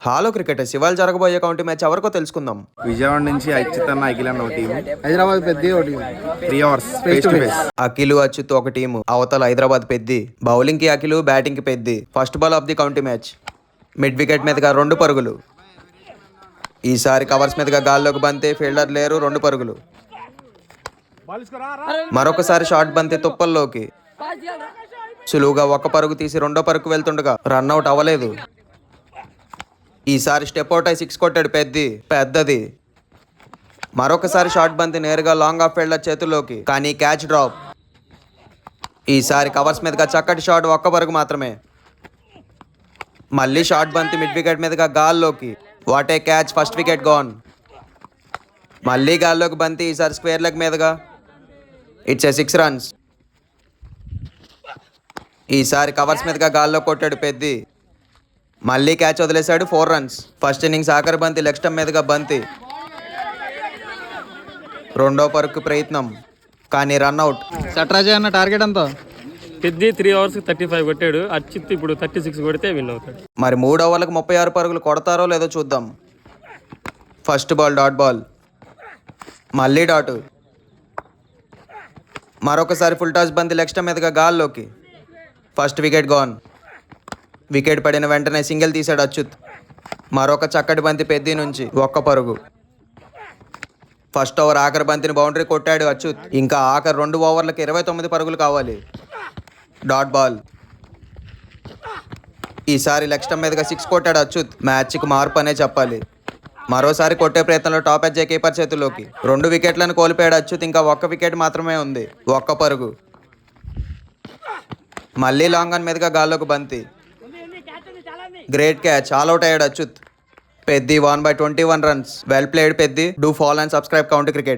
Hollow cricketers ఇవాళ జరగబోయే county match ఎవరికో తెలుసుకుందాం. విజయవాడ నుంచి అచ్యుత్ అన్న అఖిల్ అన్న ఒక టీం, హైదరాబాద్ పెద్ద ఒక team. 3 hours face to face. Akhil Achyut ఒక టీము, అవతల హైదరాబాద్ పెద్ది. బౌలింగ్ కి అఖిలు, బ్యాటింగ్ కి Peddi. First ball of the county match. Mid wicket మీదుగా 2 పరుగులు. ఈసారి కవర్స్ మీదుగా గాల్లోకి బంతి, ఫీల్డర్ లేరు, 2 పరుగులు. మరొకసారి షార్ట్ బంతి తుప్పల్లోకి. సులువుగా 1 పరుగు తీసి 2వ పరుగుకు వెళ్తుండగా రన్అట్ అవ్వలేదు. ఈసారి స్టెప్ అవుట్ అయి 6 కొట్టాడు పెద్దది. మరొకసారి షార్ట్ బంతి నేరుగా లాంగ్ ఆఫ్ ఫీల్డర్ చేతుల్లోకి, కానీ క్యాచ్ డ్రాప్. ఈసారి కవర్స్ మీదుగా చక్కటి షాట్, 1 పరుగు మాత్రమే. మళ్ళీ షార్ట్ బంతి మిడ్ వికెట్ మీదుగా గాల్లోకి. What a catch, first wicket gone. మళ్ళీ గాల్లోకి బంతి, ఈసారి స్క్వేర్ లెగ్ మీదుగా. It's a 6 runs. ఈసారి కవర్స్ మీదుగా గాల్లో కొట్టాడు పెద్ది. మళ్ళీ క్యాచ్ వదిలేశాడు, 4 runs. ఫస్ట్ ఇన్నింగ్స్ ఆఖరి బంతి లెగ్ స్టంప్ మీదుగా బంతి. 2వ పరుగుకు ప్రయత్నం, కానీ రన్అట్. సట్రాజీ అన్న టార్గెట్ అంతా పెద్ది 3 hours 35 కొట్టాడు. అచ్యుత్ ఇప్పుడు 36 కొడితే విన్ అవుతాడు. మరి 3 ఓవర్లకు 36 పరుగులు కొడతారో లేదో చూద్దాం. ఫస్ట్ బాల్ డాట్ బాల్, మళ్ళీ డాటు. మరొకసారి ఫుల్ టాస్ బంతి లెగ్ స్టంప్ మీదుగా గాల్లోకి. First wicket gone. వికెట్ పడిన వెంటనే సింగిల్ తీశాడు అచ్యుత్. మరొక చక్కటి బంతి పెద్ది నుంచి, 1 పరుగు. ఫస్ట్ ఓవర్ ఆఖరి బంతిని బౌండరీ కొట్టాడు అచ్యుత్. ఇంకా ఆఖరి 2 ఓవర్లకు 29 పరుగులు కావాలి. Dot ball. ఈసారి లెగ్ స్టంప్ మీదుగా 6 కొట్టాడు అచ్యుత్. మ్యాచ్కి మార్పు అనే చెప్పాలి. మరోసారి కొట్టే ప్రయత్నంలో టాప్ ఎడ్జ్ కీపర్ చేతుల్లోకి. 2 వికెట్లను కోల్పోయాడు అచ్యుత్. ఇంకా 1 వికెట్ మాత్రమే ఉంది, 1 పరుగు. మళ్ళీ లాంగ్ ఆన్ మీదుగా గాల్లోకి బంతి. గ్రేట్ క్యాచ్, ఆల్అౌట్ అయ్యాడు Achyut. Peddi 1/21 runs. Well played Peddi. Do follow and subscribe county cricket.